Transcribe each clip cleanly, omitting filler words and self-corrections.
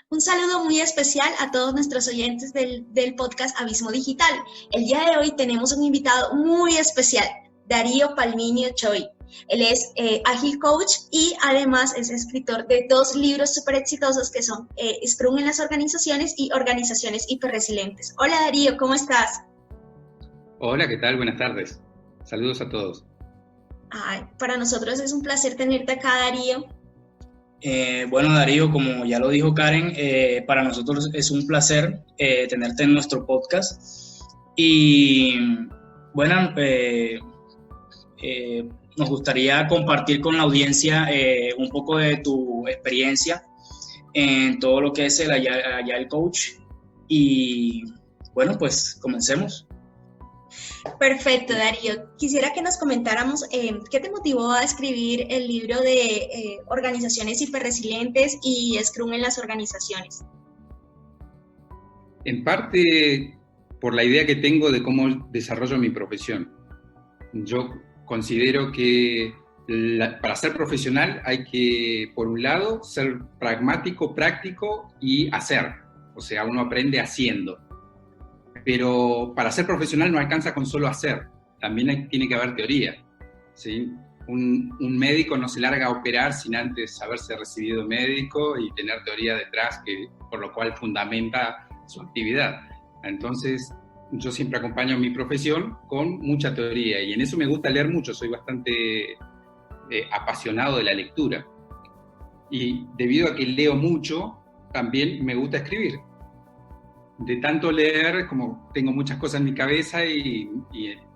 Un saludo muy especial a todos nuestros oyentes del podcast Abismo Digital. El día de hoy tenemos un invitado muy especial, Darío Palminio Choi. Él es Agile Coach y además es escritor de 2 libros súper exitosos que son Scrum en las organizaciones y Organizaciones hiperresilientes. Hola Darío, ¿cómo estás? Hola, ¿qué tal? Buenas tardes. Saludos a todos. Para nosotros es un placer tenerte acá, Darío. Bueno, Darío, como ya lo dijo Karen, para nosotros es un placer tenerte en nuestro podcast. Y bueno, nos gustaría compartir con la audiencia un poco de tu experiencia en todo lo que es el Agile Coach. Y bueno, pues comencemos. Perfecto, Darío. Quisiera que nos comentáramos qué te motivó a escribir el libro de Organizaciones hiperresilientes y Scrum en las organizaciones. En parte por la idea que tengo de cómo desarrollo mi profesión. Yo considero que para ser profesional hay que, por un lado, ser pragmático, práctico y hacer. O sea, uno aprende haciendo. Pero para ser profesional no alcanza con solo hacer, también tiene que haber teoría, ¿sí? Un médico no se larga a operar sin antes haberse recibido médico y tener teoría detrás, por lo cual fundamenta su actividad. Entonces, yo siempre acompaño mi profesión con mucha teoría y en eso me gusta leer mucho, soy bastante apasionado de la lectura. Y debido a que leo mucho, también me gusta escribir. De tanto leer, como tengo muchas cosas en mi cabeza y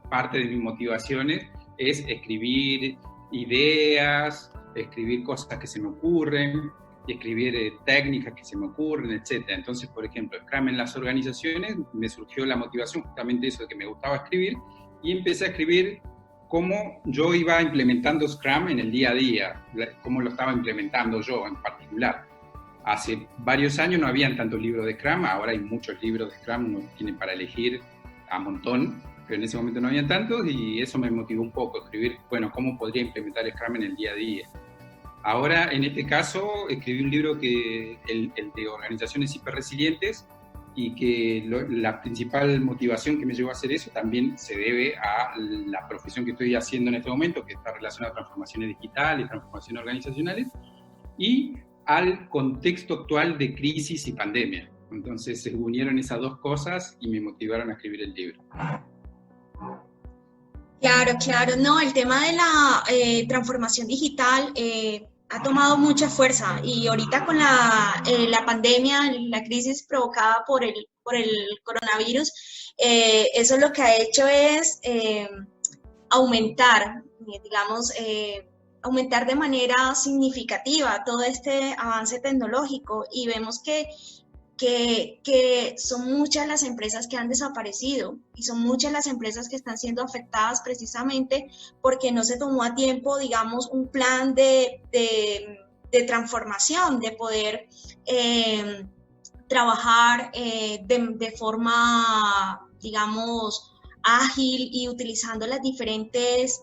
parte de mis motivaciones es escribir ideas, escribir cosas que se me ocurren, y escribir técnicas que se me ocurren, etc. Entonces, por ejemplo, Scrum en las organizaciones, me surgió la motivación justamente eso de que me gustaba escribir y empecé a escribir cómo yo iba implementando Scrum en el día a día, cómo lo estaba implementando yo en particular. Hace varios años no habían tantos libros de Scrum, ahora hay muchos libros de Scrum, uno tiene para elegir a montón, pero en ese momento no habían tantos y eso me motivó un poco a escribir, bueno, cómo podría implementar Scrum en el día a día. Ahora, en este caso, escribí un libro el de Organizaciones hiperresilientes y que la principal motivación que me llevó a hacer eso también se debe a la profesión que estoy haciendo en este momento, que está relacionada a transformaciones digitales, transformaciones organizacionales, y al contexto actual de crisis y pandemia. Entonces se unieron esas dos cosas y me motivaron a escribir el libro. Claro, no, el tema de la transformación digital ha tomado mucha fuerza y ahorita con la pandemia, la crisis provocada por el coronavirus, eso lo que ha hecho es aumentar, digamos, aumentar de manera significativa todo este avance tecnológico y vemos que son muchas las empresas que han desaparecido y son muchas las empresas que están siendo afectadas precisamente porque no se tomó a tiempo, digamos, un plan de transformación, de poder trabajar de forma, digamos, ágil y utilizando las diferentes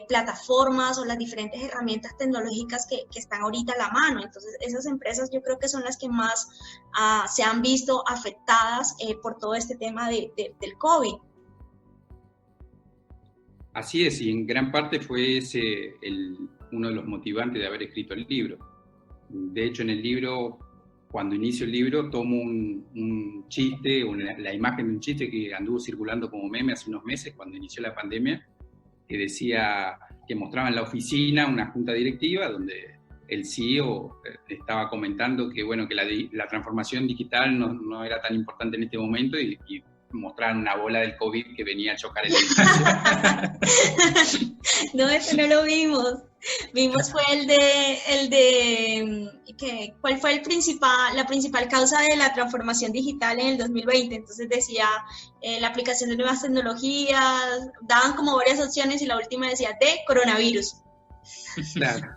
plataformas o las diferentes herramientas tecnológicas que están ahorita a la mano. Entonces, esas empresas yo creo que son las que más se han visto afectadas por todo este tema del COVID. Así es, y en gran parte fue ese uno de los motivantes de haber escrito el libro. De hecho, en el libro, cuando inicio el libro, tomo un chiste, la imagen de un chiste que anduvo circulando como meme hace unos meses, cuando inició la pandemia, que decía, que mostraba en la oficina una junta directiva donde el CEO estaba comentando que, bueno, que la transformación digital no era tan importante en este momento y mostraban una bola del COVID que venía a chocar el edificio. No, eso no lo vimos. Vimos fue ¿cuál fue la principal causa de la transformación digital en el 2020? Entonces decía la aplicación de nuevas tecnologías, daban como varias opciones y la última decía de coronavirus. Claro.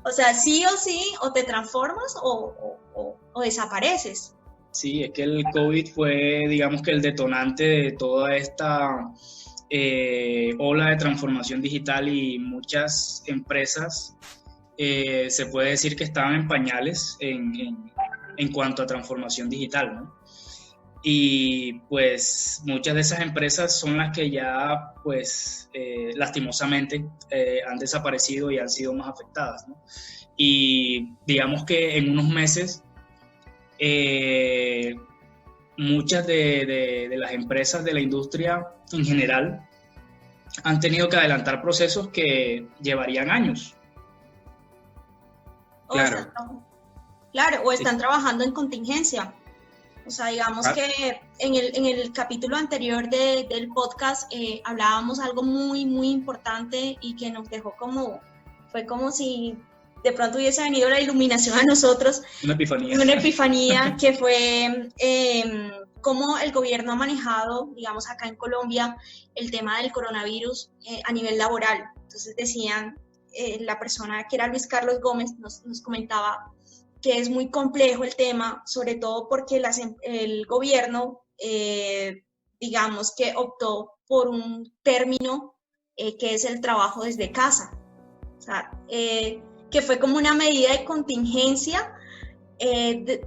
O sea, sí o sí, o te transformas o desapareces. Sí, es que el COVID fue, digamos que el detonante de toda esta ola de transformación digital y muchas empresas se puede decir que estaban en pañales en en cuanto a transformación digital, ¿no? Y pues muchas de esas empresas son las que ya, pues, lastimosamente han desaparecido y han sido más afectadas, ¿no? Y digamos que en unos meses muchas de las empresas de la industria en general han tenido que adelantar procesos que llevarían años. Claro. O están trabajando en contingencia. O sea, digamos que en el capítulo anterior del podcast hablábamos algo muy, muy importante y que nos dejó fue como si de pronto hubiese venido la iluminación a nosotros. Una epifanía. Una epifanía que fue cómo el gobierno ha manejado, digamos, acá en Colombia, el tema del coronavirus a nivel laboral. Entonces decían, la persona que era Luis Carlos Gómez nos comentaba que es muy complejo el tema, sobre todo porque el gobierno, digamos, que optó por un término que es el trabajo desde casa. O sea, que fue como una medida de contingencia,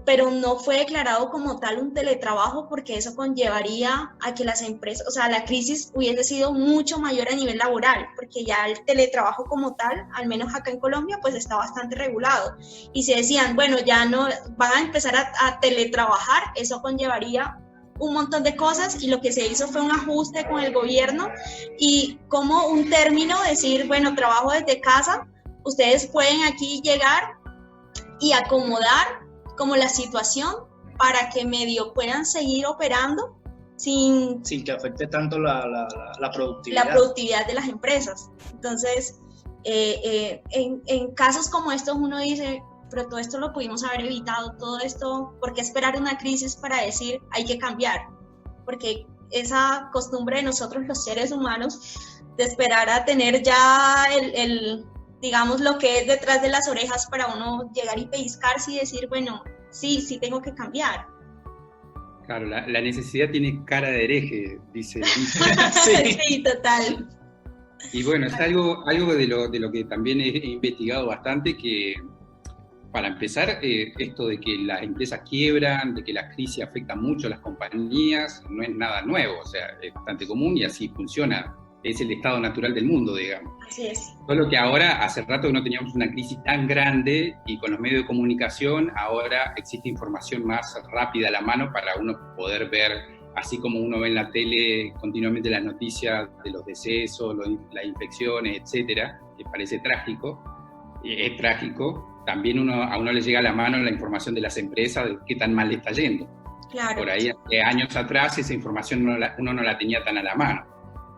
pero no fue declarado como tal un teletrabajo, porque eso conllevaría a que las empresas, o sea, la crisis hubiese sido mucho mayor a nivel laboral, porque ya el teletrabajo como tal, al menos acá en Colombia, pues está bastante regulado. Y se decían, bueno, ya no van a empezar a teletrabajar, eso conllevaría un montón de cosas, y lo que se hizo fue un ajuste con el gobierno y como un término decir, bueno, trabajo desde casa, ustedes pueden aquí llegar y acomodar como la situación para que medio puedan seguir operando sin que afecte tanto la productividad. La productividad de las empresas. Entonces, en casos como estos uno dice, pero todo esto lo pudimos haber evitado, todo esto, ¿por qué esperar una crisis para decir hay que cambiar? Porque esa costumbre de nosotros los seres humanos de esperar a tener ya digamos, lo que es detrás de las orejas para uno llegar y pellizcarse y decir, bueno, sí tengo que cambiar. Claro, la necesidad tiene cara de hereje, dice. Sí, total. Y bueno, es algo de lo que también he investigado bastante, que para empezar, esto de que las empresas quiebran, de que la crisis afecta mucho a las compañías, no es nada nuevo, o sea, es bastante común y así funciona. Es el estado natural del mundo, digamos. Así es. Solo que ahora, hace rato que no teníamos una crisis tan grande, y con los medios de comunicación ahora existe información más rápida a la mano para uno poder ver, así como uno ve en la tele continuamente las noticias de los decesos, las infecciones, etcétera, que parece trágico, es trágico, también a uno le llega a la mano la información de las empresas de qué tan mal le está yendo. Claro. Por ahí, hace años atrás, esa información uno no la tenía tan a la mano.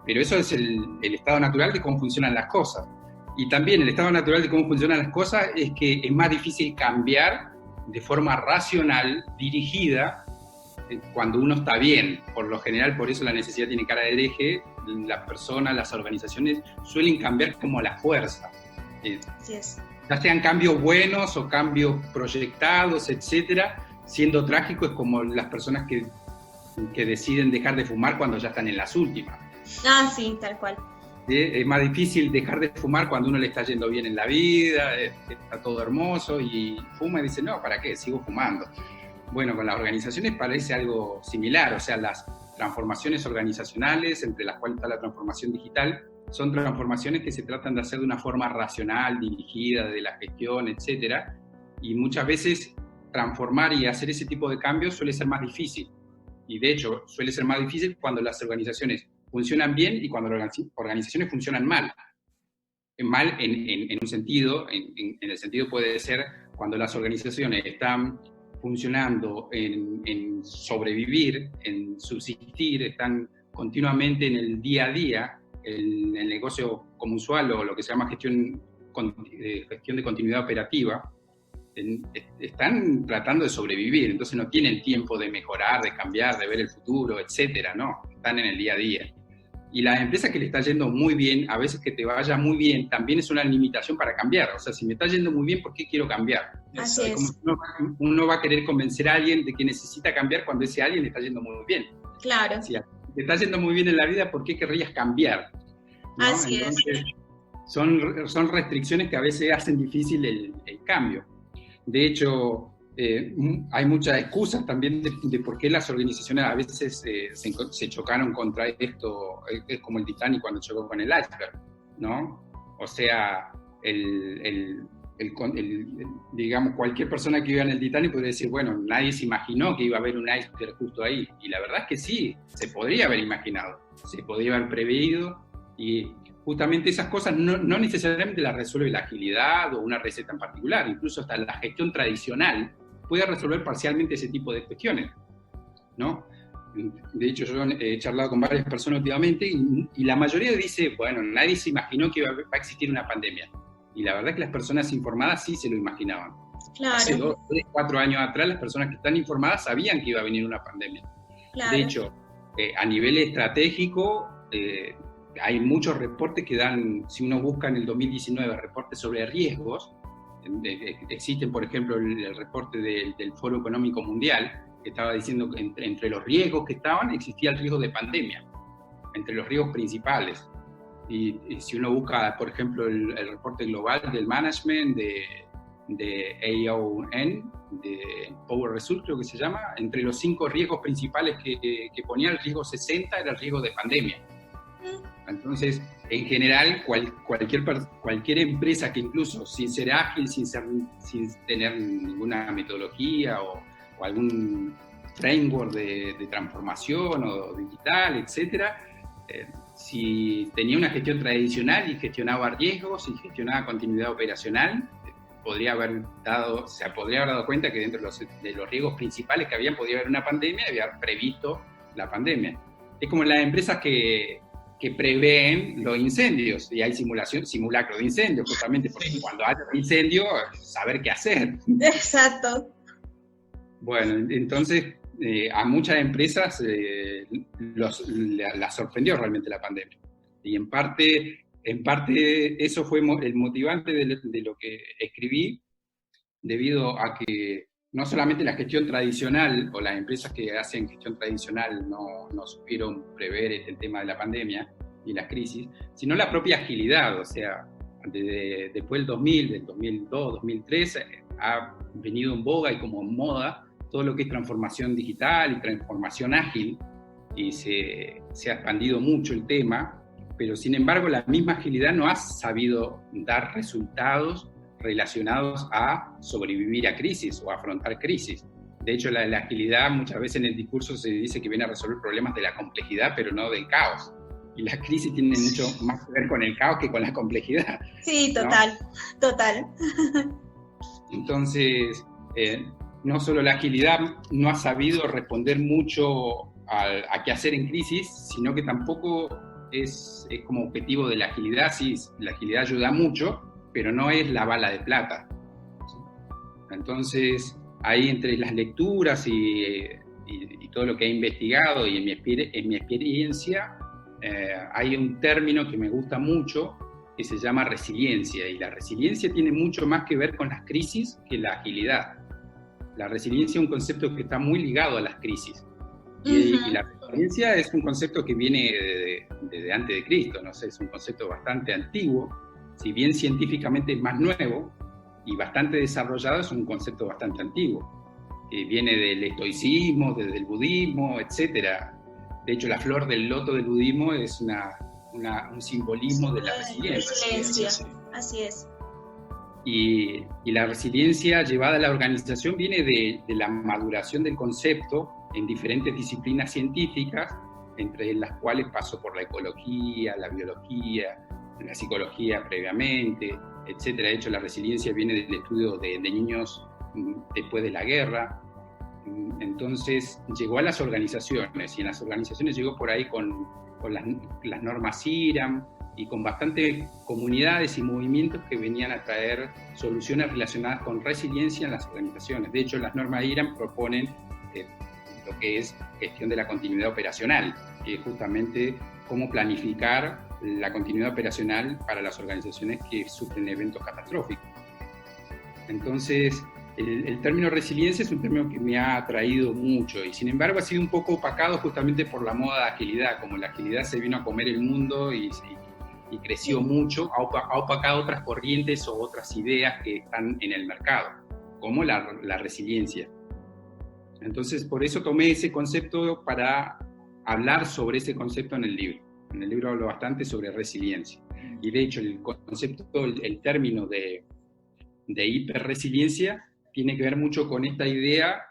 Pero eso es el estado natural de cómo funcionan las cosas. Y también el estado natural de cómo funcionan las cosas es que es más difícil cambiar de forma racional, dirigida, cuando uno está bien. Por lo general, por eso la necesidad tiene cara de hereje. Las personas, las organizaciones suelen cambiar como a la fuerza. Así es. Ya sean cambios buenos o cambios proyectados, etcétera. Siendo trágico es como las personas que deciden dejar de fumar cuando ya están en las últimas. Ah, sí, tal cual. Es más difícil dejar de fumar cuando uno le está yendo bien en la vida, está todo hermoso y fuma y dice, no, ¿para qué? Sigo fumando. Bueno, con las organizaciones parece algo similar, o sea, las transformaciones organizacionales, entre las cuales está la transformación digital, son transformaciones que se tratan de hacer de una forma racional, dirigida, de la gestión, etcétera, y muchas veces transformar y hacer ese tipo de cambios suele ser más difícil. Y de hecho, suele ser más difícil cuando las organizaciones funcionan bien y cuando las organizaciones funcionan mal. Mal en un sentido, en el sentido puede ser cuando las organizaciones están funcionando en sobrevivir, en subsistir, están continuamente en el día a día, el negocio como usual o lo que se llama gestión de continuidad operativa, están tratando de sobrevivir, entonces no tienen tiempo de mejorar, de cambiar, de ver el futuro, etcétera, no, están en el día a día. Y las empresas que le está yendo muy bien, a veces que te vaya muy bien, también es una limitación para cambiar. O sea, si me está yendo muy bien, ¿por qué quiero cambiar? Así es. Como uno va a querer convencer a alguien de que necesita cambiar cuando ese alguien le está yendo muy bien. Claro. Si te está yendo muy bien en la vida, ¿por qué querrías cambiar? ¿No? Así Entonces, es. Son restricciones que a veces hacen difícil el cambio. De hecho, Hay muchas excusas también de por qué las organizaciones a veces se chocaron contra esto, es como el Titanic cuando chocó con el iceberg, ¿no? O sea, digamos, cualquier persona que iba en el Titanic podría decir, bueno, nadie se imaginó que iba a haber un iceberg justo ahí, y la verdad es que sí, se podría haber imaginado, se podría haber previsto, y justamente esas cosas no necesariamente las resuelve la agilidad o una receta en particular, incluso hasta la gestión tradicional puede resolver parcialmente ese tipo de cuestiones, ¿no? De hecho, yo he charlado con varias personas últimamente y la mayoría dice, bueno, nadie se imaginó que iba a existir una pandemia. Y la verdad es que las personas informadas sí se lo imaginaban. Claro. Hace 2, 3, 4 años atrás, las personas que están informadas sabían que iba a venir una pandemia. Claro. De hecho, a nivel estratégico, hay muchos reportes que dan, si uno busca en el 2019 reportes sobre riesgos, existen, por ejemplo, el reporte del Foro Económico Mundial, que estaba diciendo que entre los riesgos que estaban, existía el riesgo de pandemia, entre los riesgos principales. Y si uno busca, por ejemplo, el reporte global del management de AON, de Power Result, creo que se llama, entre los 5 riesgos principales que ponía, el riesgo 60 era el riesgo de pandemia. Entonces, en general, cualquier empresa que incluso sin ser ágil, sin tener ninguna metodología o algún framework de transformación o digital, etcétera, si tenía una gestión tradicional y gestionaba riesgos y gestionaba continuidad operacional, se podría haber dado cuenta que dentro de los riesgos principales que habían podía haber una pandemia y había previsto la pandemia. Es como las empresas que prevén los incendios, y hay simulacro de incendios, justamente porque cuando haya un incendio, saber qué hacer. Exacto. Bueno, entonces a muchas empresas las sorprendió realmente la pandemia. Y en parte eso fue el motivante de lo que escribí, debido a que no solamente la gestión tradicional o las empresas que hacen gestión tradicional no supieron prever el tema de la pandemia y las crisis, sino la propia agilidad. O sea, después del 2002, 2003, ha venido en boga y como en moda todo lo que es transformación digital y transformación ágil, y se ha expandido mucho el tema, pero sin embargo la misma agilidad no ha sabido dar resultados relacionados a sobrevivir a crisis o a afrontar crisis. De hecho, la agilidad muchas veces en el discurso se dice que viene a resolver problemas de la complejidad, pero no del caos. Y las crisis tienen mucho más que ver con el caos que con la complejidad. Sí, total, ¿no? Total. Entonces, no solo la agilidad no ha sabido responder mucho a qué hacer en crisis, sino que tampoco es como objetivo de la agilidad. Sí, la agilidad ayuda mucho, pero no es la bala de plata. Entonces, ahí entre las lecturas y todo lo que he investigado y en mi experiencia, hay un término que me gusta mucho que se llama resiliencia, y la resiliencia tiene mucho más que ver con las crisis que la agilidad. La resiliencia es un concepto que está muy ligado a las crisis. Y la resiliencia es un concepto que viene desde antes de Cristo, no sé, es un concepto bastante antiguo, si bien científicamente es más nuevo y bastante desarrollado, es un concepto bastante antiguo. Viene del estoicismo, desde el budismo, etc. De hecho, la flor del loto del budismo es un simbolismo de la resiliencia. Así es. Y la resiliencia llevada a la organización viene de la maduración del concepto en diferentes disciplinas científicas, entre las cuales pasó por la ecología, la biología, la psicología previamente, etc. De hecho, la resiliencia viene del estudio de niños después de la guerra. Entonces llegó a las organizaciones, y en las organizaciones llegó por ahí con las normas IRAM, y con bastantes comunidades y movimientos que venían a traer soluciones relacionadas con resiliencia en las organizaciones. De hecho, las normas IRAM proponen lo que es gestión de la continuidad operacional, que es justamente cómo planificar la continuidad operacional para las organizaciones que sufren eventos catastróficos. Entonces, el término resiliencia es un término que me ha atraído mucho, y sin embargo ha sido un poco opacado justamente por la moda de agilidad. Como la agilidad se vino a comer el mundo y creció mucho, ha opacado otras corrientes o otras ideas que están en el mercado, como la resiliencia. Entonces, por eso tomé ese concepto para hablar sobre ese concepto en el libro. En el libro hablo bastante sobre resiliencia. Y de hecho, el concepto, el término de hiperresiliencia tiene que ver mucho con esta idea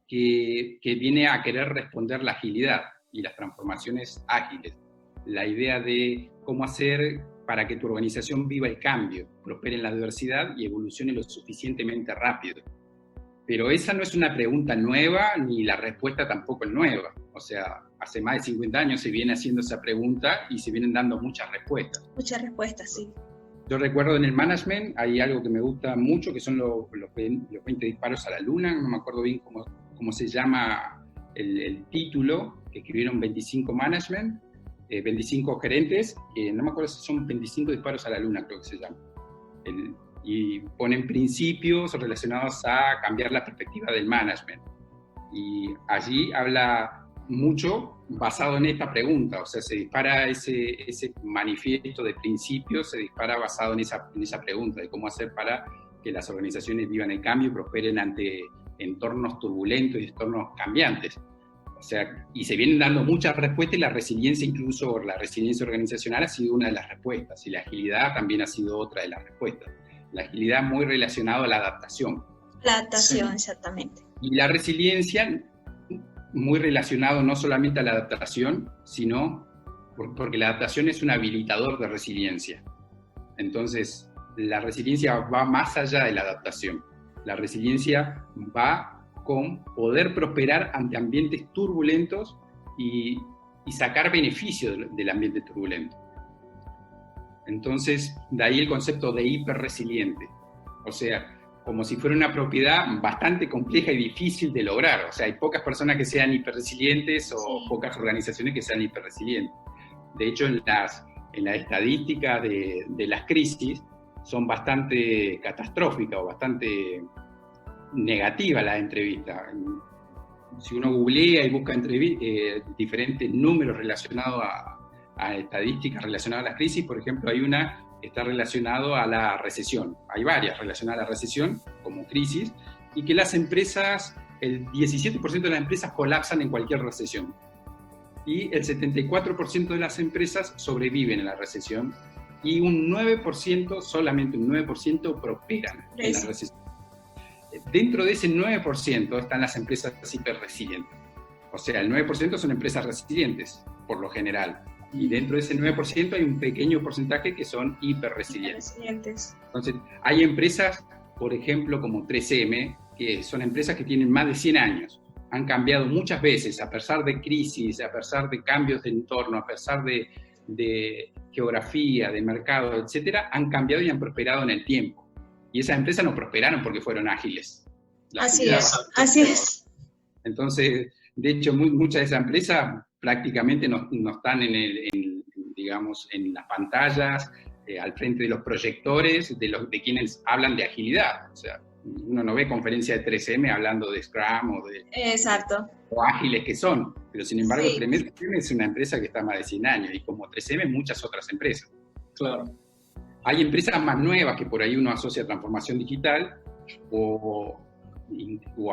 que viene a querer responder la agilidad y las transformaciones ágiles. La idea de cómo hacer para que tu organización viva el cambio, prospere en la adversidad y evolucione lo suficientemente rápido. Pero esa no es una pregunta nueva, ni la respuesta tampoco es nueva. O sea, hace más de 50 años se viene haciendo esa pregunta y se vienen dando muchas respuestas. Muchas respuestas, sí. Yo recuerdo en el management hay algo que me gusta mucho, que son los 20 disparos a la luna. No me acuerdo bien cómo se llama el título, que escribieron 25 management, 25 gerentes, no me acuerdo si son 25 disparos a la luna, creo que se llama. Y ponen principios relacionados a cambiar la perspectiva del management. Y allí habla mucho basado en esta pregunta, o sea, se dispara ese manifiesto de principios, se dispara basado en esa pregunta de cómo hacer para que las organizaciones vivan el cambio y prosperen ante entornos turbulentos y entornos cambiantes. O sea, y se vienen dando muchas respuestas y la resiliencia, incluso la resiliencia organizacional, ha sido una de las respuestas, y la agilidad también ha sido otra de las respuestas. La agilidad muy relacionada a la adaptación. La adaptación, Sí. Exactamente. Y la resiliencia muy relacionado no solamente a la adaptación, sino porque la adaptación es un habilitador de resiliencia. Entonces, la resiliencia va más allá de la adaptación. La resiliencia va con poder prosperar ante ambientes turbulentos y sacar beneficio del ambiente turbulento. Entonces, de ahí el concepto de hiperresiliente. O sea, como si fuera una propiedad bastante compleja y difícil de lograr. O sea, hay pocas personas que sean hiperresilientes o Sí. pocas organizaciones que sean hiperresilientes. De hecho, en la estadística de las crisis son bastante catastróficas o bastante negativas las entrevistas. Si uno googlea y busca diferentes números relacionados a estadísticas relacionadas a las crisis, por ejemplo, hay una que está relacionado a la recesión. Hay varias relacionadas a la recesión como crisis, y que las empresas, el 17% de las empresas colapsan en cualquier recesión. Y el 74% de las empresas sobreviven a la recesión, y un 9%, solamente un 9%, prosperan en la recesión. Dentro de ese 9% están las empresas hiperresilientes. O sea, el 9% son empresas resilientes, por lo general. Y dentro de ese 9% hay un pequeño porcentaje que son hiperresilientes. Entonces, hay empresas, por ejemplo, como 3M, que son empresas que tienen más de 100 años. Han cambiado muchas veces, a pesar de crisis, a pesar de cambios de entorno, a pesar de geografía, de mercado, etcétera, han cambiado y han prosperado en el tiempo. Y esas empresas no prosperaron porque fueron ágiles. Así es. Entonces, de hecho, muchas de esas empresas prácticamente no están digamos, en las pantallas, al frente de los proyectores, de quienes hablan de agilidad. O sea, uno no ve conferencias de 3M hablando de Scrum Exacto. o ágiles que son, pero sin embargo, Sí. 3M es una empresa que está más de 100 años, y como 3M muchas otras empresas. Claro. Hay empresas más nuevas que por ahí uno asocia a transformación digital o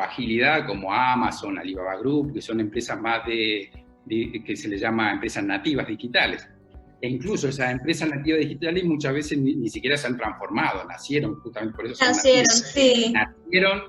agilidad, como Amazon, Alibaba Group, que son empresas más que se les llama empresas nativas digitales. E incluso esas empresas nativas digitales muchas veces ni siquiera se han transformado, nacieron justamente por eso. Nacieron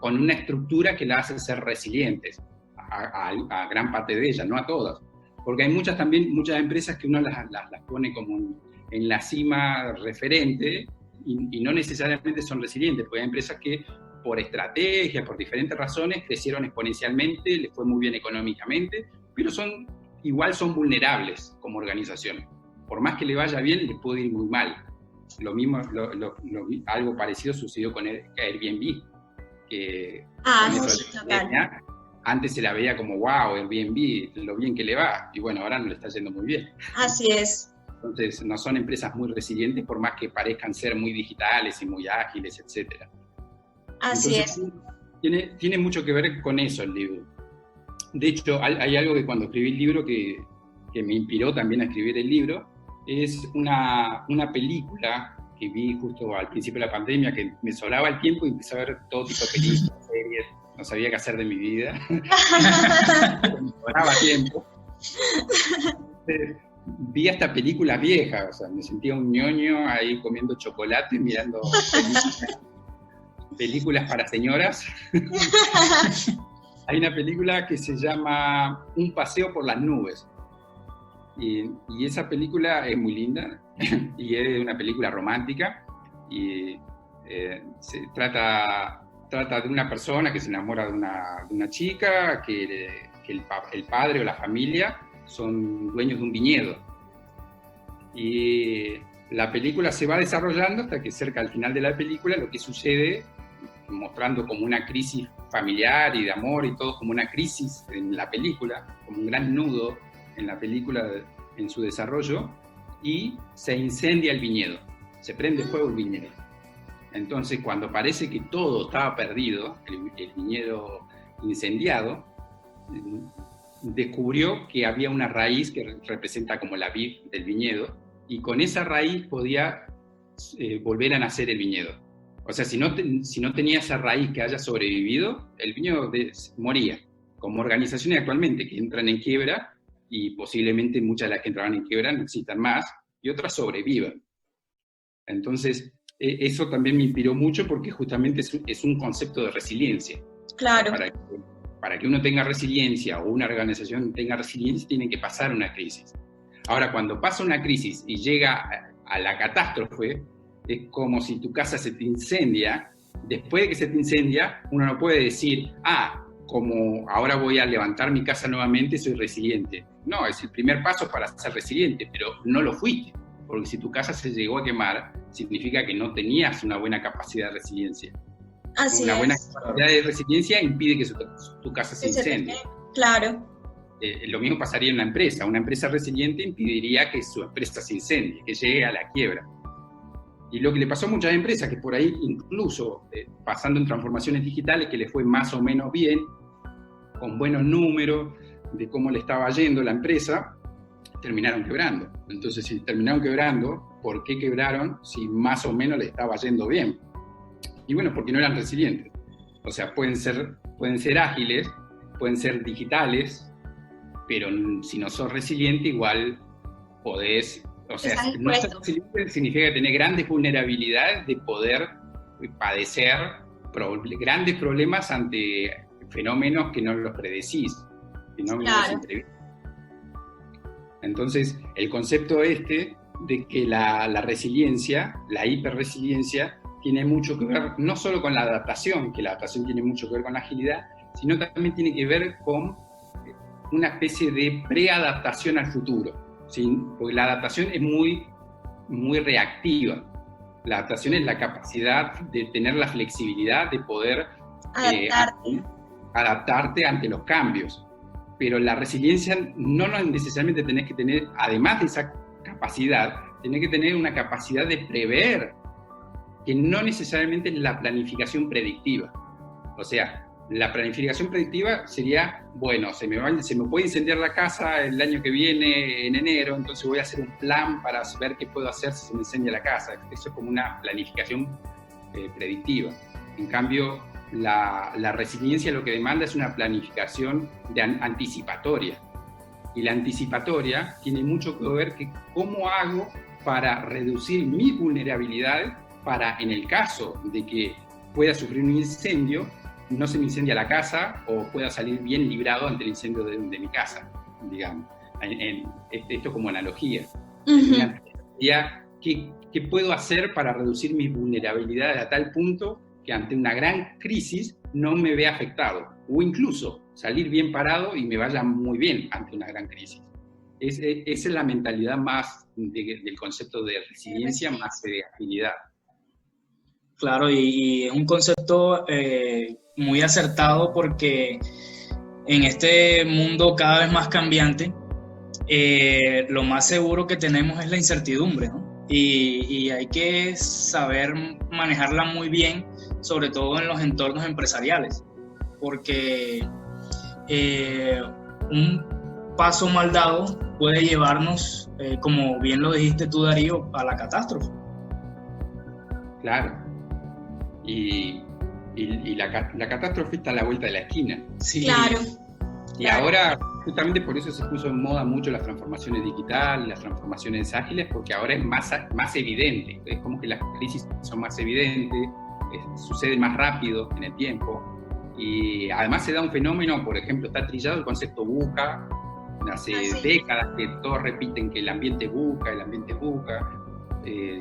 con una estructura que las hace ser resilientes, a gran parte de ellas, no a todas. Porque hay muchas empresas que uno las pone como en la cima referente y no necesariamente son resilientes, porque hay empresas que por estrategia, por diferentes razones, crecieron exponencialmente, les fue muy bien económicamente, pero igual son vulnerables como organización. Por más que le vaya bien, les puede ir muy mal. Lo mismo, algo parecido sucedió con Airbnb, que antes se la veía como, wow, Airbnb, lo bien que le va, y bueno, ahora no le está yendo muy bien. Así es. Entonces, no son empresas muy resilientes, por más que parezcan ser muy digitales y muy ágiles, etc. Así es. Tiene mucho que ver con eso el libro. De hecho, hay algo que cuando escribí el libro que me inspiró también a escribir el libro, es una película que vi justo al principio de la pandemia, que me sobraba el tiempo y empecé a ver todo tipo de películas, series, no sabía qué hacer de mi vida. Me sobraba tiempo. Vi hasta películas viejas, o sea, me sentía un ñoño ahí comiendo chocolate, mirando películas para señoras. Hay una película que se llama Un paseo por las nubes. Y esa película es muy linda y es una película romántica y se trata de una persona que se enamora de una chica, que el padre o la familia son dueños de un viñedo. Y la película se va desarrollando hasta que cerca al final de la película lo que sucede, mostrando como una crisis familiar y de amor y todo como una crisis en la película, como un gran nudo en la película en su desarrollo, y se incendia el viñedo, se prende fuego el viñedo. Entonces, cuando parece que todo estaba perdido, el viñedo incendiado, descubrió que había una raíz que representa como la vid del viñedo, y con esa raíz podía volver a nacer el viñedo. O sea, si no tenía esa raíz que haya sobrevivido, el viñedo moría. Como organizaciones actualmente que entran en quiebra, y posiblemente muchas de las que entraban en quiebra no existan más, y otras sobrevivan. Entonces, eso también me inspiró mucho porque justamente es un concepto de resiliencia. Claro. Para que uno tenga resiliencia o una organización tenga resiliencia, tiene que pasar una crisis. Ahora, cuando pasa una crisis y llega a la catástrofe, es como si tu casa se te incendia. Después de que se te incendia, uno no puede decir, como ahora voy a levantar mi casa nuevamente, soy resiliente. No, es el primer paso para ser resiliente, pero no lo fuiste. Porque si tu casa se llegó a quemar, significa que no tenías una buena capacidad de resiliencia. Una buena capacidad de resiliencia impide que tu casa se incendie. Claro. Lo mismo pasaría en una empresa. Una empresa resiliente impediría que su empresa se incendie, que llegue a la quiebra. Y lo que le pasó a muchas empresas, que por ahí incluso pasando en transformaciones digitales, que les fue más o menos bien, con buenos números de cómo le estaba yendo la empresa, terminaron quebrando. Entonces, si terminaron quebrando, ¿por qué quebraron si más o menos le estaba yendo bien? Y bueno, porque no eran resilientes. O sea, pueden ser ágiles, pueden ser digitales, pero si no sos resiliente, igual podés... O sea, no ser resiliente significa tener grandes vulnerabilidades de poder padecer grandes problemas ante fenómenos que no los predecís, fenómenos imprevistos. Entonces, el concepto de que la resiliencia, la hiperresiliencia, tiene mucho que ver no solo con la adaptación, que la adaptación tiene mucho que ver con la agilidad, sino también tiene que ver con una especie de preadaptación al futuro. ¿Sí? Porque la adaptación es muy, muy reactiva. La adaptación es la capacidad de tener la flexibilidad de poder adaptarte ante los cambios. Pero la resiliencia no necesariamente tenés que tener, además de esa capacidad, tenés que tener una capacidad de prever, que no necesariamente es la planificación predictiva. O sea, la planificación predictiva sería, bueno, se me puede incendiar la casa el año que viene, en enero, entonces voy a hacer un plan para ver qué puedo hacer si se me incendia la casa. Eso es como una planificación predictiva. En cambio, la resiliencia lo que demanda es una planificación anticipatoria. Y la anticipatoria tiene mucho que ver con cómo hago para reducir mis vulnerabilidades para, en el caso de que pueda sufrir un incendio, no se me incendia la casa o pueda salir bien librado ante el incendio de mi casa, digamos. Esto como analogía. Uh-huh. ¿Qué puedo hacer para reducir mis vulnerabilidades a tal punto que ante una gran crisis no me vea afectado? O incluso salir bien parado y me vaya muy bien ante una gran crisis. Esa es la mentalidad más del concepto de resiliencia, más de agilidad. Claro, y es un concepto muy acertado porque en este mundo cada vez más cambiante, lo más seguro que tenemos es la incertidumbre, ¿no? Y hay que saber manejarla muy bien, sobre todo en los entornos empresariales, porque un paso mal dado puede llevarnos, como bien lo dijiste tú, Darío, a la catástrofe. Claro. Y la catástrofe está a la vuelta de la esquina. Sí. Claro. Y ahora, justamente por eso se puso en moda mucho las transformaciones digitales, las transformaciones ágiles, porque ahora es más evidente. Es como que las crisis son más evidentes, suceden más rápido en el tiempo. Y además se da un fenómeno, por ejemplo, está trillado el concepto VUCA. Hace décadas que todos repiten que el ambiente VUCA.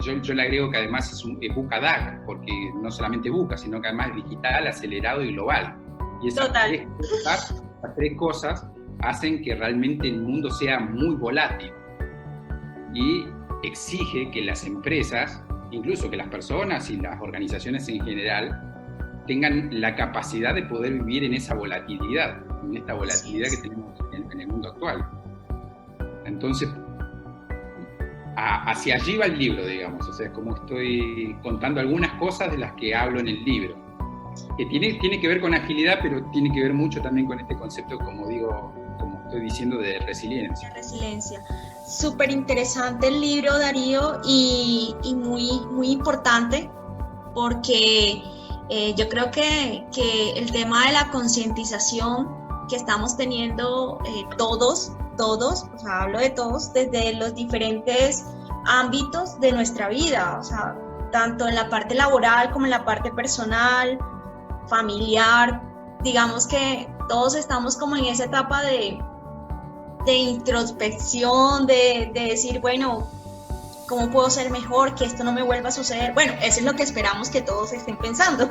Yo le agrego que además es VUCA-DAC, porque no solamente VUCA, sino que además es digital, acelerado y global. Y esas tres cosas hacen que realmente el mundo sea muy volátil y exige que las empresas, incluso que las personas y las organizaciones en general, tengan la capacidad de poder vivir en esa volatilidad, en esta volatilidad que tenemos en el mundo actual. Entonces, hacia allí va el libro, digamos, o sea, como estoy contando algunas cosas de las que hablo en el libro, que tiene que ver con agilidad, pero tiene que ver mucho también con este concepto, como estoy diciendo, de resiliencia. Resiliencia. Súper interesante el libro, Darío, y muy, muy importante, porque yo creo que el tema de la concientización que estamos teniendo todos, o sea, hablo de todos, desde los diferentes ámbitos de nuestra vida, o sea, tanto en la parte laboral como en la parte personal, familiar, digamos que todos estamos como en esa etapa de introspección, de decir, bueno, ¿cómo puedo ser mejor? Que esto no me vuelva a suceder. Bueno, eso es lo que esperamos que todos estén pensando.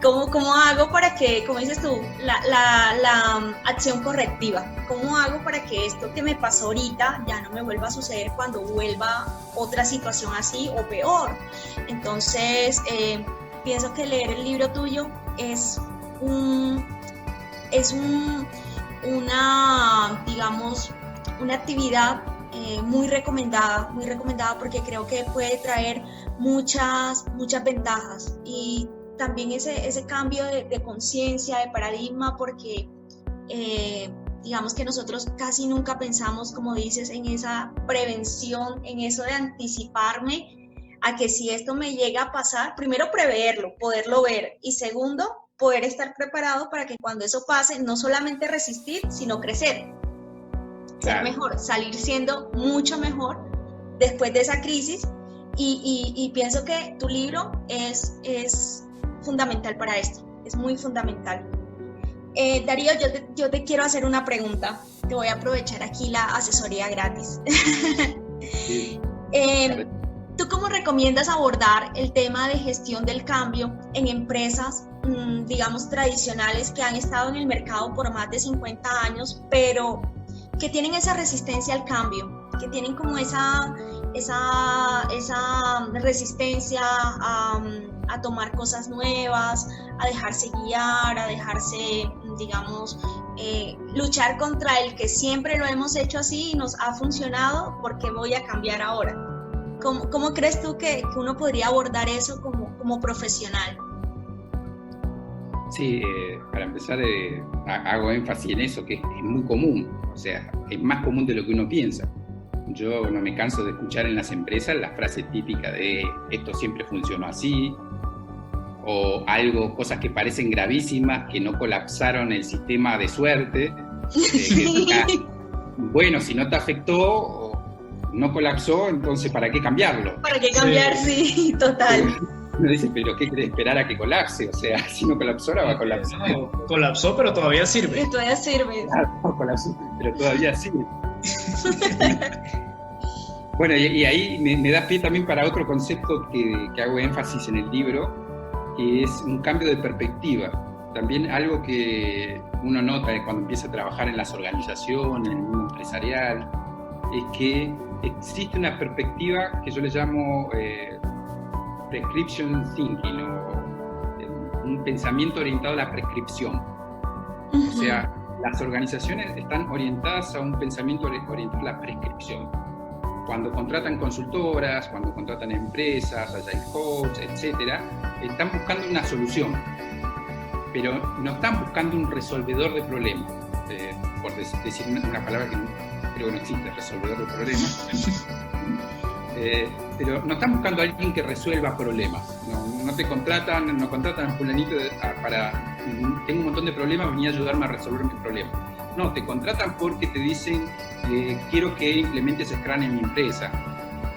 ¿Cómo hago para que, como dices tú, la acción correctiva? ¿Cómo hago para que esto que me pasó ahorita ya no me vuelva a suceder cuando vuelva otra situación así o peor? Entonces, pienso que leer el libro tuyo es una actividad muy recomendada porque creo que puede traer muchas ventajas, y también ese cambio de conciencia, de paradigma, porque digamos que nosotros casi nunca pensamos, como dices, en esa prevención, en eso de anticiparme a que si esto me llega a pasar, primero preverlo, poderlo ver, y segundo, poder estar preparado para que cuando eso pase, no solamente resistir, sino crecer, ser mejor, salir siendo mucho mejor después de esa crisis, y pienso que tu libro es fundamental para esto, es muy fundamental. Darío, yo te quiero hacer una pregunta, te voy a aprovechar aquí la asesoría gratis. Sí. ¿Tú cómo recomiendas abordar el tema de gestión del cambio en empresas, digamos, tradicionales que han estado en el mercado por más de 50 años, pero que tienen esa resistencia al cambio, que tienen como esa resistencia a tomar cosas nuevas, a dejarse guiar, a dejarse, digamos, luchar contra el que siempre lo hemos hecho así y nos ha funcionado, ¿por qué voy a cambiar ahora? ¿Cómo crees tú que uno podría abordar eso como profesional? Sí, para empezar hago énfasis en eso, que es muy común, o sea, es más común de lo que uno piensa. Yo no me canso de escuchar en las empresas la frase típica de esto siempre funcionó así, o cosas que parecen gravísimas, que no colapsaron el sistema de suerte. Bueno, si no te afectó, no colapsó, entonces ¿para qué cambiarlo? ¿Para qué cambiar? Sí, total. Uno dice, ¿pero qué quiere esperar a que colapse? O sea, si no colapsó, ahora va a colapsar. No, colapsó, pero todavía sirve. Todavía sirve. No colapsó, pero todavía sirve. Bueno, y ahí me da pie también para otro concepto que hago énfasis en el libro, que es un cambio de perspectiva. También algo que uno nota cuando empieza a trabajar en las organizaciones, en el mundo empresarial, es que existe una perspectiva que yo le llamo prescription thinking, o un pensamiento orientado a la prescripción. O sea, las organizaciones están orientadas a un pensamiento orientado a la prescripción. Cuando contratan consultoras, cuando contratan empresas, agile coach, etc., están buscando una solución, pero no están buscando un resolvedor de problemas, por decir una palabra que creo que no existe, resolvedor de problemas. pero no están buscando a alguien que resuelva problemas. No te contratan, no contratan a fulanito para, tengo un montón de problemas, venía a ayudarme a resolver mis problemas. No, te contratan porque te dicen, quiero que implementes Scrum en mi empresa,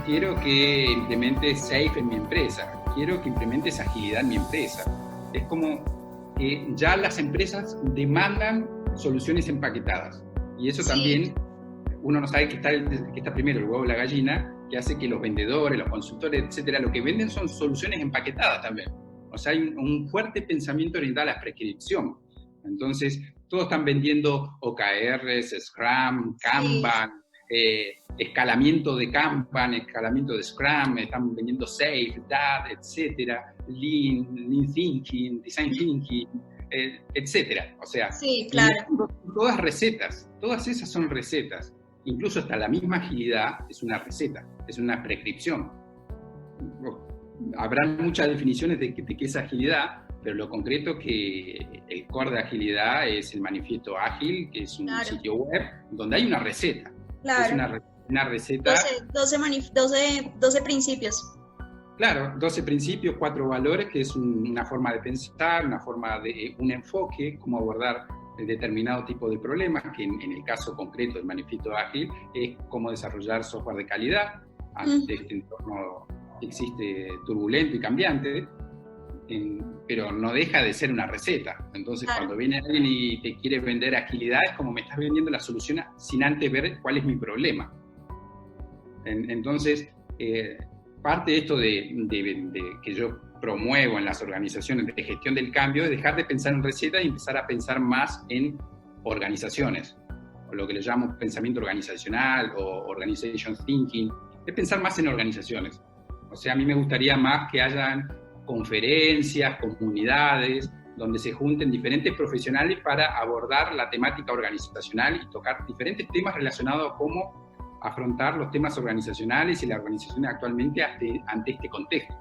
quiero que implementes Safe en mi empresa, quiero que implementes agilidad en mi empresa. Es como que ya las empresas demandan soluciones empaquetadas. Y eso también, uno no sabe qué está primero, el huevo o la gallina, que hace que los vendedores, los consultores, etcétera, lo que venden son soluciones empaquetadas también. O sea, hay un fuerte pensamiento orientado a la prescripción. Entonces, todos están vendiendo OKRs, Scrum, Kanban, escalamiento de Kanban, escalamiento de Scrum, están vendiendo Safe, DAT, etcétera, Lean Thinking, Design Thinking, etcétera. O sea, todas recetas, todas esas son recetas. Incluso hasta la misma agilidad es una receta, es una prescripción. Habrán muchas definiciones de qué es agilidad, pero lo concreto que el core de agilidad es el manifiesto ágil, que es un sitio web donde hay una receta. Es una receta. 12 principios. Claro, 12 principios, 4 valores, que es una forma de pensar, una forma de un enfoque, cómo abordar determinado tipo de problemas, que en el caso concreto del manifiesto ágil es cómo desarrollar software de calidad ante este entorno que existe turbulento y cambiante, pero no deja de ser una receta. Entonces, cuando viene alguien y te quiere vender agilidad, es como me estás vendiendo la solución sin antes ver cuál es mi problema. Entonces, parte de esto de que yo promuevo en las organizaciones de gestión del cambio es dejar de pensar en recetas y empezar a pensar más en organizaciones, o lo que le llamo pensamiento organizacional o organization thinking, es pensar más en organizaciones. O sea, a mí me gustaría más que hayan conferencias, comunidades, donde se junten diferentes profesionales para abordar la temática organizacional y tocar diferentes temas relacionados a cómo afrontar los temas organizacionales y la organización actualmente ante este contexto.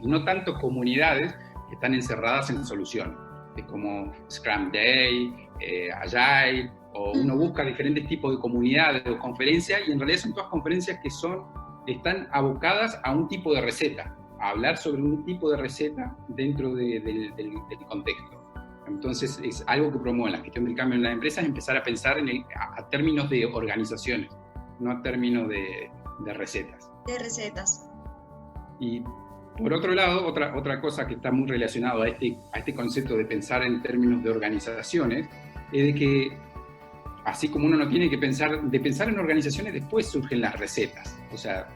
Y no tanto comunidades que están encerradas en soluciones, como Scrum Day, Agile, o uno busca diferentes tipos de comunidades o conferencias, y en realidad son todas conferencias que están abocadas a un tipo de receta, a hablar sobre un tipo de receta dentro del contexto. Entonces es algo que promueve la gestión del cambio en las empresas, empezar a pensar a términos de organizaciones, no a términos de recetas. De recetas. Y por otro lado, otra cosa que está muy relacionado a este concepto de pensar en términos de organizaciones, es de que así como uno no tiene que pensar en organizaciones, después surgen las recetas. O sea,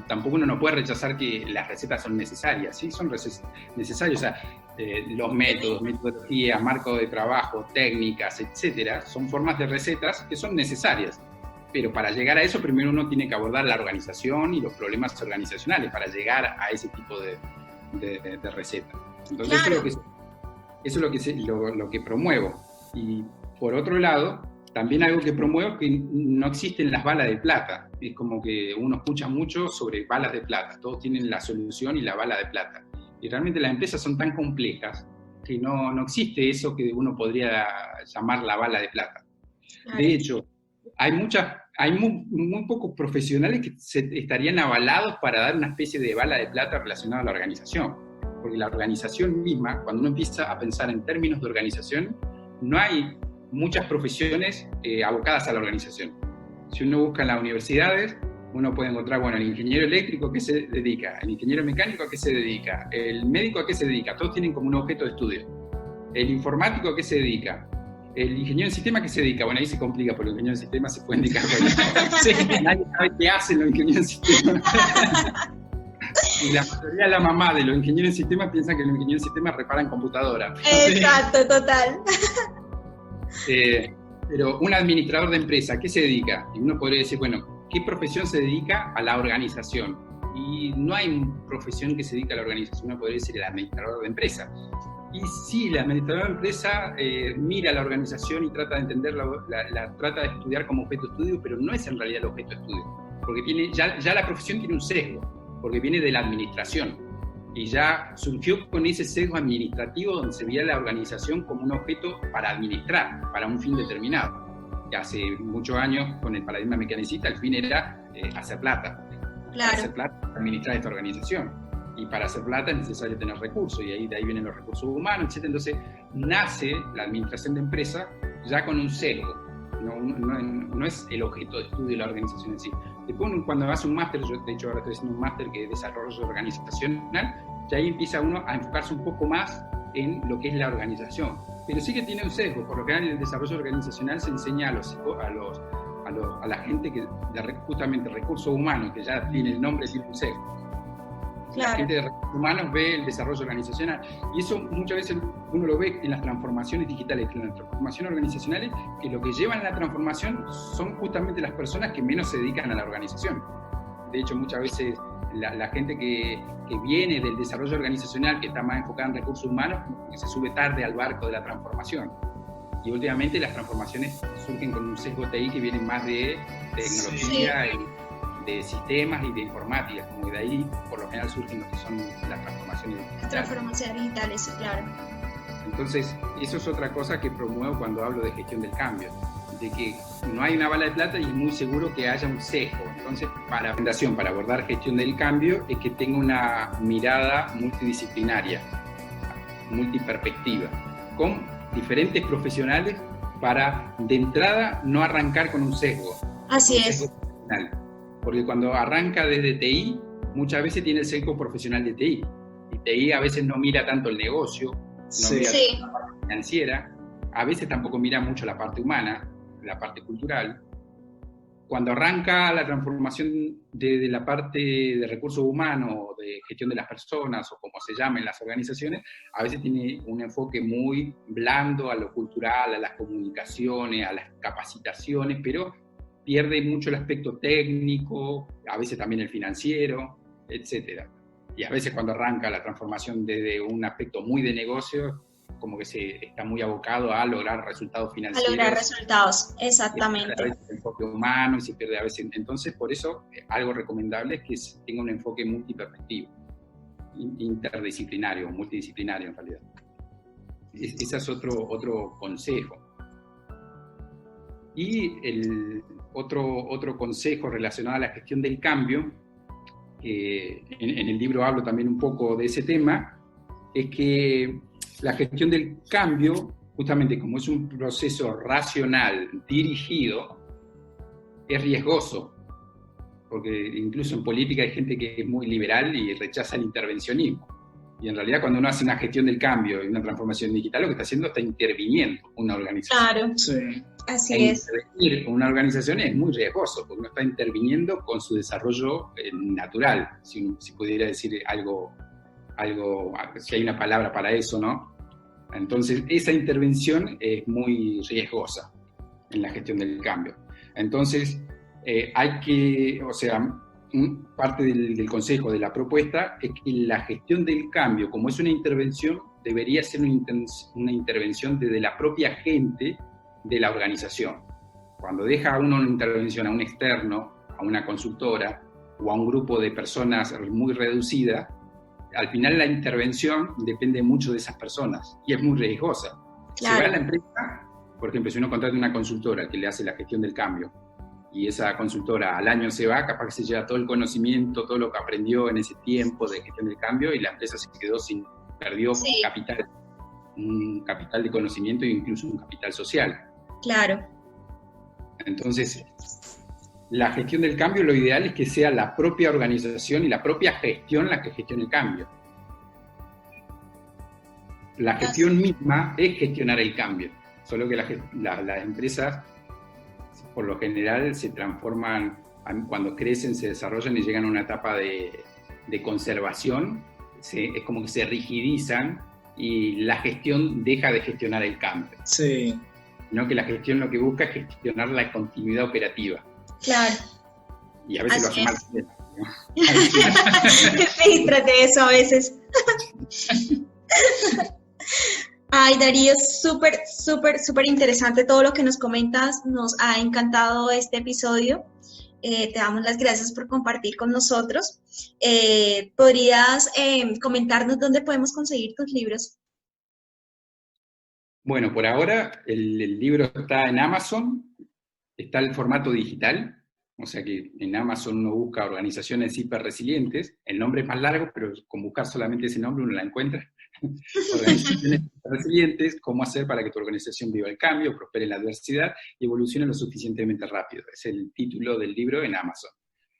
tampoco uno no puede rechazar que las recetas son necesarias, ¿sí? Son necesarias. O sea, los métodos, metodologías, marcos de trabajo, técnicas, etcétera, son formas de recetas que son necesarias. Pero para llegar a eso, primero uno tiene que abordar la organización y los problemas organizacionales para llegar a ese tipo de receta. Entonces, eso es lo que promuevo. Y por otro lado, también algo que promuevo es que no existen las balas de plata. Es como que uno escucha mucho sobre balas de plata. Todos tienen la solución y la bala de plata. Y realmente las empresas son tan complejas que no existe eso que uno podría llamar la bala de plata. De hecho, hay muy pocos profesionales que estarían avalados para dar una especie de bala de plata relacionada a la organización. Porque la organización misma, cuando uno empieza a pensar en términos de organización, no hay muchas profesiones abocadas a la organización. Si uno busca en las universidades, uno puede encontrar, el ingeniero eléctrico, ¿a qué se dedica? El ingeniero mecánico, ¿a qué se dedica? El médico, ¿a qué se dedica? Todos tienen como un objeto de estudio. El informático, ¿a qué se dedica? El ingeniero en sistema, ¿qué se dedica? Bueno, ahí se complica, porque los ingenieros en sistema se pueden dedicar a nadie sabe qué hacen los ingenieros en sistema. Y la mayoría de la mamá de los ingenieros en sistema piensan que los ingenieros en sistema reparan computadoras. Exacto, total. Pero un administrador de empresa, ¿qué se dedica? Y uno podría decir, ¿qué profesión se dedica a la organización? Y no hay profesión que se dedique a la organización, uno podría decir el administrador de empresa. Y sí, el administrador de empresa mira la organización y trata de entenderla, trata de estudiar como objeto de estudio, pero no es en realidad el objeto de estudio, porque ya la profesión tiene un sesgo, porque viene de la administración, y ya surgió con ese sesgo administrativo donde se veía la organización como un objeto para administrar, para un fin determinado. Que hace muchos años, con el paradigma mecanicista, el fin era hacer plata. Claro. Para hacer plata, administrar esta organización. Y para hacer plata es necesario tener recursos, y de ahí vienen los recursos humanos, etc. Entonces, nace la administración de empresas ya con un sesgo. No es el objeto de estudio de la organización en sí. Después, cuando hace un máster, yo de hecho ahora estoy haciendo un máster que es desarrollo organizacional, ya ahí empieza uno a enfocarse un poco más en lo que es la organización. Pero sí que tiene un sesgo. Por lo general, en el desarrollo organizacional se enseña a la gente que justamente recursos humanos, que ya tiene el nombre, tiene un sesgo. Claro. La gente de recursos humanos ve el desarrollo organizacional, y eso muchas veces uno lo ve en las transformaciones digitales, en las transformaciones organizacionales, que lo que llevan a la transformación son justamente las personas que menos se dedican a la organización. De hecho, muchas veces la gente que viene del desarrollo organizacional, que está más enfocada en recursos humanos, que se sube tarde al barco de la transformación. Y últimamente las transformaciones surgen con un sesgo TI que viene más de tecnología, sí, de sistemas y de informática, como de ahí por lo general surgen lo que son las transformaciones digitales. Transformaciones digitales, sí, claro. Entonces, eso es otra cosa que promuevo cuando hablo de gestión del cambio, de que no hay una bala de plata y es muy seguro que haya un sesgo. Entonces, para abordar gestión del cambio es que tenga una mirada multidisciplinaria, multiperspectiva, con diferentes profesionales para, de entrada, no arrancar con un sesgo. Así un es. Sesgo profesional. Porque cuando arranca desde TI, muchas veces tiene el sesgo profesional de TI. Y TI a veces no mira tanto el negocio, no mira la parte financiera, a veces tampoco mira mucho la parte humana, la parte cultural. Cuando arranca la transformación de la parte de recursos humanos, de gestión de las personas, o como se llamen las organizaciones, a veces tiene un enfoque muy blando a lo cultural, a las comunicaciones, a las capacitaciones, pero pierde mucho el aspecto técnico, a veces también el financiero, etc. Y a veces cuando arranca la transformación desde un aspecto muy de negocio, como que se está muy abocado a lograr resultados financieros. A lograr resultados, exactamente. Se pierde a veces el enfoque humano y se pierde a veces. Entonces, por eso, algo recomendable es que tenga un enfoque multiperspectivo, interdisciplinario, multidisciplinario en realidad. Ese es otro consejo. Y el otro consejo relacionado a la gestión del cambio, en el libro hablo también un poco de ese tema, es que la gestión del cambio, justamente como es un proceso racional, dirigido, es riesgoso, porque incluso en política hay gente que es muy liberal y rechaza el intervencionismo. Y en realidad cuando uno hace una gestión del cambio y una transformación digital, lo que está haciendo está interviniendo una organización. Claro, sí. Así es. Intervenir con una organización es muy riesgoso, porque uno está interviniendo con su desarrollo natural, si pudiera decir algo, si hay una palabra para eso, ¿no? Entonces, esa intervención es muy riesgosa en la gestión del cambio. Entonces, parte del consejo, de la propuesta, es que la gestión del cambio, como es una intervención, debería ser una intervención desde la propia gente de la organización. Cuando deja uno una intervención a un externo, a una consultora o a un grupo de personas muy reducida, al final la intervención depende mucho de esas personas y es muy riesgosa. Claro. Se va a la empresa, por ejemplo, si uno contrata una consultora que le hace la gestión del cambio y esa consultora al año se va, capaz que se lleva todo el conocimiento, todo lo que aprendió en ese tiempo de gestión del cambio, y la empresa se quedó perdió capital, un capital de conocimiento e incluso un capital social. Claro. Entonces, la gestión del cambio, lo ideal es que sea la propia organización y la propia gestión la que gestione el cambio. La gestión misma es gestionar el cambio, solo que las empresas, por lo general, se transforman, cuando crecen, se desarrollan y llegan a una etapa de conservación, es como que se rigidizan y la gestión deja de gestionar el cambio. Sí. No, que la gestión lo que busca es gestionar la continuidad operativa. Claro. Y a veces así lo hace mal. Sí, trate eso a veces. Ay, Darío, súper interesante todo lo que nos comentas. Nos ha encantado este episodio. Te damos las gracias por compartir con nosotros. ¿Podrías comentarnos dónde podemos conseguir tus libros? Bueno, por ahora el libro está en Amazon, está en formato digital, O sea que en Amazon uno busca organizaciones hiperresilientes, el nombre es más largo, pero con buscar solamente ese nombre uno la encuentra. Organizaciones resilientes, cómo hacer para que tu organización viva el cambio, prospere en la adversidad y evolucione lo suficientemente rápido. Es el título del libro en Amazon.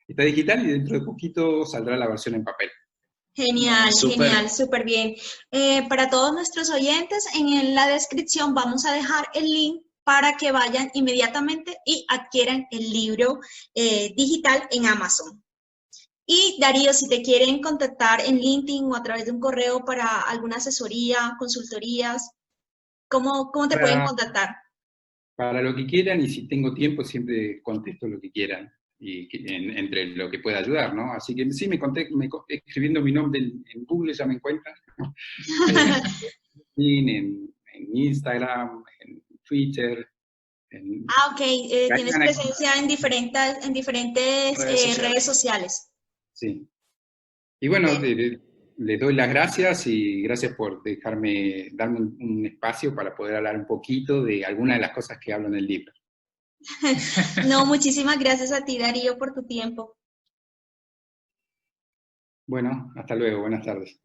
Está digital y dentro de poquito saldrá la versión en papel. Genial, Súper. genial, súper bien. Para todos nuestros oyentes, en la descripción vamos a dejar el link para que vayan inmediatamente y adquieran el libro digital en Amazon. Y Darío, si te quieren contactar en LinkedIn o a través de un correo para alguna asesoría, consultorías, ¿cómo te pueden contactar? Para lo que quieran, y si tengo tiempo siempre contesto lo que quieran, y entre lo que pueda ayudar, ¿no? Así que sí, escribiendo mi nombre en Google ya me encuentran. en Instagram, en Twitter. Ok, tienes presencia en diferentes redes sociales. Sí. Y bueno, les doy las gracias y gracias por darme un espacio para poder hablar un poquito de algunas de las cosas que hablo en el libro. No, muchísimas gracias a ti, Darío, por tu tiempo. Bueno, hasta luego, buenas tardes.